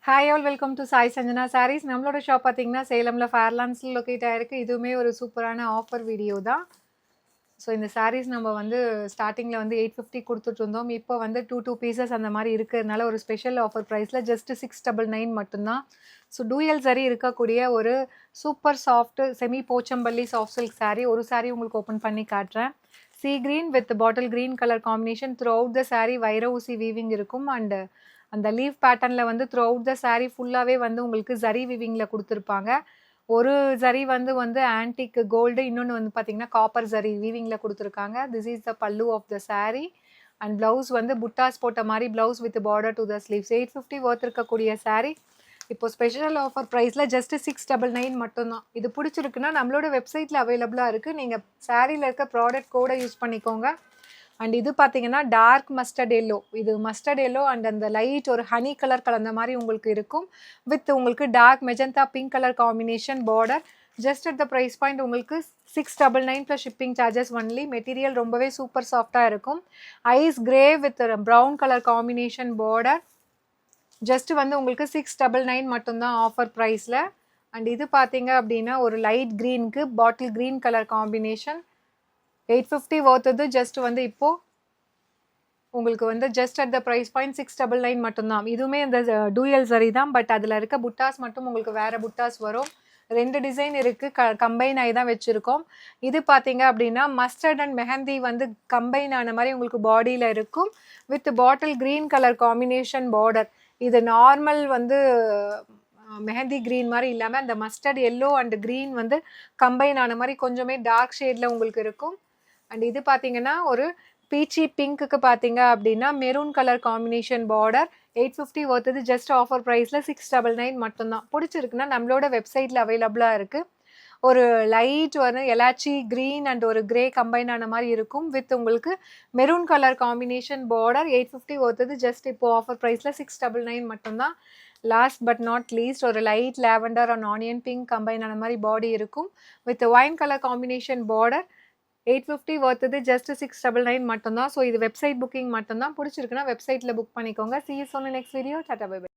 Hi all welcome to Sai Sanjana saris. நம்மளோட shop பார்த்தீங்கன்னா சேலமில் ஃபேர்லான்ஸில் locate ஆகிருக்கு. இதுவுமே ஒரு சூப்பரான ஆஃபர் வீடியோ தான். ஸோ இந்த சாரீஸ் நம்ம வந்து ஸ்டார்டிங்கில் வந்து 850 கொடுத்துட்டு இருந்தோம். இப்போ வந்து 2 பீசஸ் அந்த மாதிரி இருக்கிறதுனால ஒரு ஸ்பெஷல் ஆஃபர் ப்ரைஸில் ஜஸ்ட் 699 மட்டும்தான். ஸோ டூயல் சரி இருக்கக்கூடிய ஒரு super soft semi Pochampalli soft silk sari. ஒரு சாரீ உங்களுக்கு ஓப்பன் பண்ணி காட்டுறேன். See green with bottle green colour combination. Throughout the sari வைர ஊசி வீவிங் இருக்கும். அண்ட் அந்த லீவ் பேட்டர்னில் வந்து த்ரூ அவுட் த சாரீ ஃபுல்லாகவே வந்து உங்களுக்கு ஜரி வீவிங்கில் கொடுத்துருப்பாங்க. ஒரு ஜரி வந்து ஆன்டிக் கோல்டு, இன்னொன்று வந்து பார்த்தீங்கன்னா காப்பர் ஜரி வீவிங்கில் கொடுத்துருக்காங்க. This is the pallu of the sari. And blouse வந்து புட்டாஸ் போட்ட மாதிரி blouse with border to the sleeves. 850 worth இருக்கக்கூடிய சாரீ இப்போ ஸ்பெஷல் ஆஃபர் ப்ரைஸில் ஜஸ்ட் 699 மட்டும்தான். இது பிடிச்சிருக்குன்னா நம்மளோட வெப்சைட்டில் அவைலபிளாக இருக்குது. நீங்கள் சாரியில் இருக்க ப்ராடக்ட் கோடை யூஸ் பண்ணிக்கோங்க. அண்ட் இது பார்த்தீங்கன்னா டார்க் மஸ்டர்ட் எல்லோ. இது மஸ்டர்ட் எல்லோ அண்ட் அந்த லைட் ஒரு ஹனி கலர் கலந்த மாதிரி உங்களுக்கு இருக்கும். வித் உங்களுக்கு dark magenta pink colour combination border. Just at the price point உங்களுக்கு 699 plus shipping charges only. Material ரொம்பவே சூப்பர் சாஃப்டாக இருக்கும். Ice grey with brown colour combination border. Just வந்து உங்களுக்கு 699 மட்டும்தான் ஆஃபர் ப்ரைஸில். அண்ட் இது பார்த்தீங்க அப்படின்னா ஒரு லைட் க்ரீனுக்கு பாட்டில் க்ரீன் கலர் காம்பினேஷன். 850 ஒர்த்தது ஜஸ்ட் வந்து இப்போது உங்களுக்கு வந்து just at the price point 699 மட்டும்தான். இதுவுமே இந்த டூயல் சரி தான், பட் அதில் இருக்க புட்டாஸ் மட்டும் உங்களுக்கு வேறு புட்டாஸ் வரும். 2 டிசைன் இருக்குது, கம்பைன் ஆகி தான் வச்சுருக்கோம். இது பார்த்தீங்க அப்படின்னா மஸ்டர்ட் அண்ட் மெஹந்தி வந்து கம்பைன் ஆன மாதிரி உங்களுக்கு பாடியில் இருக்கும். With bottle green colour combination border. இது நார்மல் வந்து மெஹந்தி க்ரீன் மாதிரி இல்லாமல் அந்த மஸ்டர்ட் எல்லோ அண்ட் க்ரீன் வந்து கம்பைன் ஆன மாதிரி கொஞ்சமே டார்க் ஷேடில் உங்களுக்கு இருக்கும். அண்ட் இது பார்த்தீங்கன்னா ஒரு பீச்சி பிங்க்குக்கு பார்த்தீங்க அப்படின்னா மெரூன் கலர் காம்பினேஷன் பார்டர். 850 ஒர்த்தது ஜஸ்ட் ஆஃபர் ப்ரைஸில் 699 மட்டும்தான். பிடிச்சிருக்குன்னா நம்மளோட வெப்சைட்டில் அவைலபிளாக இருக்குது. ஒரு லைட் ஒரு எலாச்சி க்ரீன் அண்ட் ஒரு கிரே கம்பைன் ஆன மாதிரி இருக்கும். வித் உங்களுக்கு மெரூன் கலர் காம்பினேஷன் பார்டர். 850 ஒர்த்தது ஜஸ்ட் இப்போது ஆஃபர் ப்ரைஸில் 699 மட்டும்தான். லாஸ்ட் பட் நாட் லீஸ்ட் ஒரு light lavender and onion pink combine ஆன மாதிரி பாடி இருக்கும். With wine colour combination border. 850 ஒர்த்தது ஜஸ்ட் 699 மட்டும்தான். ஸோ இது வெப்சைட் புக்கிங் மட்டும்தான். பிடிச்சிருக்குன்னா வெப்சைட்டில் புக் பண்ணிக்கோங்க. See you soon in next video. Tata bye bye.